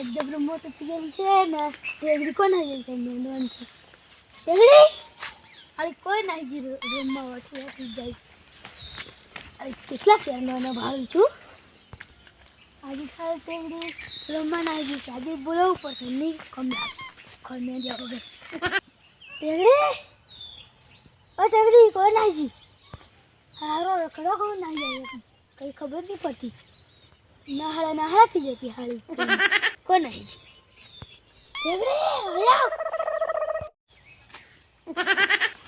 જબરો મોટો પીએલ છે ને ટેગડી કોના જેલ છે મેંદવાન છે ટેગડી અરે કોઈ નહીં જી રૂમમાં વઠી જાય છે અરે કેટલા ફેરનો ભાવ છું આજે ખાલી ટેગડી રૂમમાં નહીં જી છે આજે બોલાવવું પડશે નહીં કમ લાગે ખમે જાવ ટેગડી ઓ ટેગડી કોઈ નહીં જી હારો રખડો કોણ નહીં જાય કઈ ખબર નહીં પડતી નહાળાથી જતી હાળી કોણ નહીં જી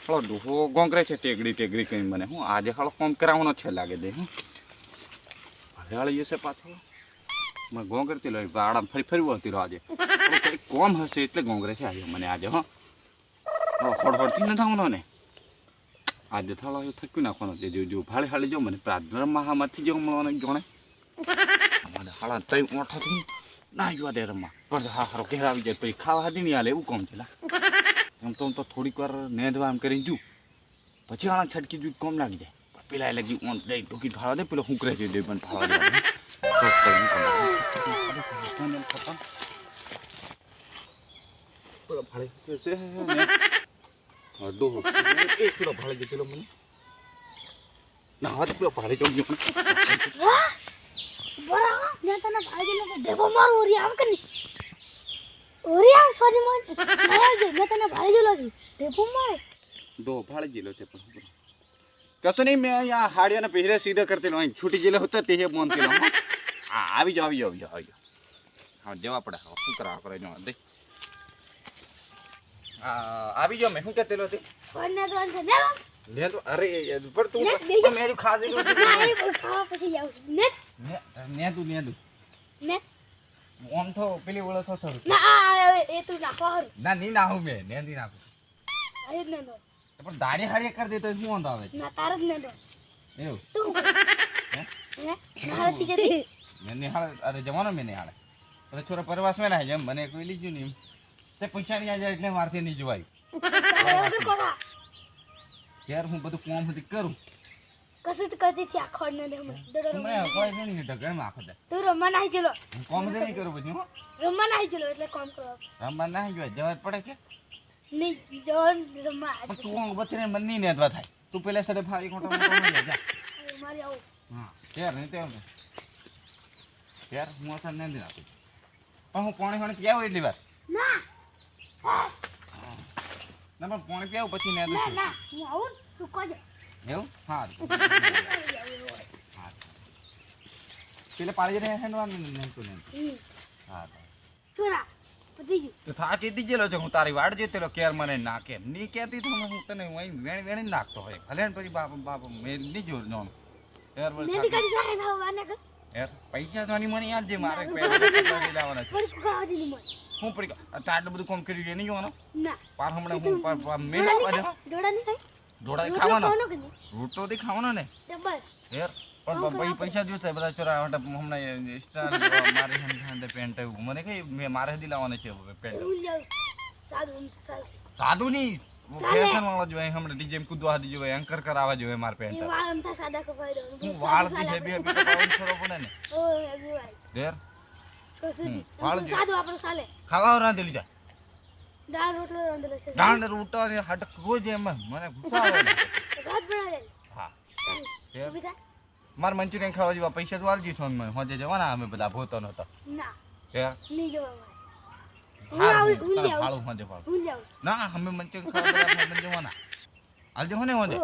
હલો ડોહો ગોંગરે છે ટેગડી કઈ મને હું આજે હાલો કોમ કરાવવાનો છે લાગે દે હું હરિયાળી જશે પાછો મને ગોંગરતી લઈ આડામ ફરી વળતી રહ્યો આજે કઈ કોમ હશે એટલે ગોંગરે છે આજે મને આજે હો હળહળતી ન થવાનો ને આજે થાળો થક્યું નાખવાનો તે જો ભાડે હાળી જો મને પ્રાર્થના મહામાંથી જેવું મળવાનું જોણે અમારે હાળા તઈ ઓઠાથી ના જોવા દે રમવા પણ હા હારો ઘેર આવી જાય પછી ખાવા હાથી નહીં હાલે એવું કોમ છે એમ તો થોડીક વાર નેંદવા એમ કરીને જુ પછી હાળા છટકી જુ કોમ લાગી જાય પેલા લગી ઓન દઈ ઢોકી ભાળવા દે પેલો હુંકરે છે દે પણ ભાળવા દે પેલો ભાળે છે ડોહો એક પેલો ભાળે છે પેલો મને ના હાથ પેલો ભાળે જો ગયો બરા ને તને ભાગી લે દેવો માર ઓરી આવ કે ઓરી આવ સોરી મન આવ જે મે તને ભાગી લો છું દેવો માર દો ભાળે જેલો છે પણ કશું નહીં મેં અહીંયા હાડિયાને પહેરે સીધા કરતી અહીં છૂટી જેલો હતો તે બોન કેલો હા આવી જાઓ હા જવા પડે શું કરાવ કરે જો દે આવી જાઓ મેં શું કહેતેલો હતી કોને તો છે ને તો અરે પર તું મેરું ખા દે ખાવા પછી જાવ ને તું ને ઓમ તો પેલી ઓળો તો સર ના એ તું નાખવા હર ના ની નાખું મેં નેંદી નાખું અરે ને દો પણ દાડી હારી કરી દે તો શું વાંધો આવે ના તાર જ ને દો એવું તું હે નાળથી જતી મેં નિહાળ અરે જવાનો મેં નિહાળ પછી છોરા પરવાસ મેં ના જેમ મને કોઈ લીધું નહીં તે પૈસા નહીં જાય એટલે મારથી નહીં જોવાય યાર હું બધું કોમ સુધી કરું કસરત કરતી થી આખો ને દે મને મેં કોઈ નહીં ઢગર માં આખો દે તું રમવા નહીં ચલો હું કોમ નહીં કરું પછી હું રમવા નહીં ચલો એટલે કોમ કરો રમવા નહીં જોવાય જવા પડે કે નહીં જોન રમવા તું બતરે મન નહીં નેદવા થાય તું પેલા સડે ફારી કોટા માં જા મારી આવું હા યાર નહીં તેમ યાર હું અસર નહીં નાખું પણ હું પાણી પીયાવું એટલી વાર ના ના પણ પાણી પીયાવું પછી નેદું ના ના હું આવું તું કોજે એવું હા પેલે પાડી જઈને હેન્ડવાનું નહીં તું નહીં હા છોરા પતી ગયું તો થા કીધી ગયેલો છે હું તારી વાડ જોતેલો કેર મને નાકે ની કહેતી તો હું તને વેણી વેણી નાખતો હોય ભલે ને પછી બાપ મેં નહીં જોર જોવાનું યાર મેં દી કરી જાય ના વાને કર યાર પૈસા તો મને યાદ છે મારે પૈસા લાવવાના છે પણ ખાવા દીધી મને હું પડી તો આટલું બધું કોમ કર્યું નહીં જોવાનું ના પાર હમણાં હું મેં ડોડા નહીં ખાય ડોડા ખાવાનો રોટલો થી ખાવાનો ને બસ યાર પણ ભાઈ પૈસા દિવસ થાય બધા ચોરા હમણાં સ્ટાર મારે હેન્ડ પેન્ટ મને કઈ મેં મારે દી લાવવાના છે પેન્ટ સાદું નહીં ફેશન વાળો જોઈએ હમણાં ડીજે કૂદવા જોઈએ એન્કર કરાવવા જોઈએ માર પેન્ટ હું વાળ થી હેવી હેવી કપાવવાનું છોરો પડે ને યાર ખાવા ના દેલી જા દાળ રોટલો હટક રોજ એમ મને ગુસ્સો આવે હા યાર માર મંચુરિયન ખાવા જેવા પૈસા તો આલજી છો મને હોજે જવાના અમે બધા ભોતો નતો ના યાર નહીં જવા ફાળું હોજે ફાળું ના અમે મંચુરિયન ખાવા બધા જવાના આલજે હોને હોજે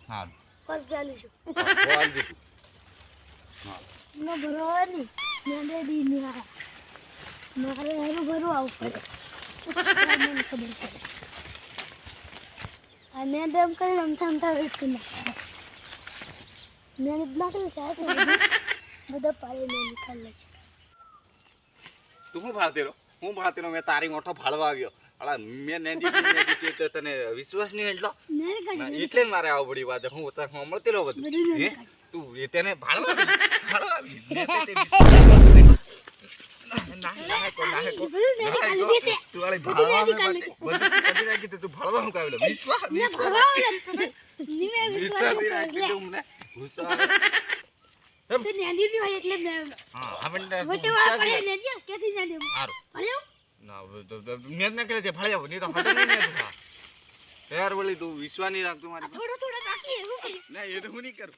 હા કોલ ચાલુ છું આલજે હા નો ભરવાની મેં દી ની આ મારે એનું ભરવા આવું પડે મને ખબર પડે અને દમ કરી રમતા વેટ ના મેં નાખેલું છે બધા પાડે મેં નીકાળેલા છે તું હું ભાળતેલો મેં તારી મોટો ભાળવા આવ્યો અલા મેં નેંદી તો તને વિશ્વાસ નહીં એટલો એટલે મારે આવું પડી વાત હું મળતેલો બધું હે તું એ તેને ભાળવા આવી તો નેની ની હોય એટલે મેં હા આપણે વચ્ચે વાળા પડે નેની કેથી નેની હારું ભણ્યો ના મેં ના કરે છે ફળ્યા નહીં તો હટે નહીં થા યાર બોલી તું વિશ્વાસ નહીં રાખતો મારી થોડો થોડો બાકી હું કર્યું ના એ તો હું નહીં કરું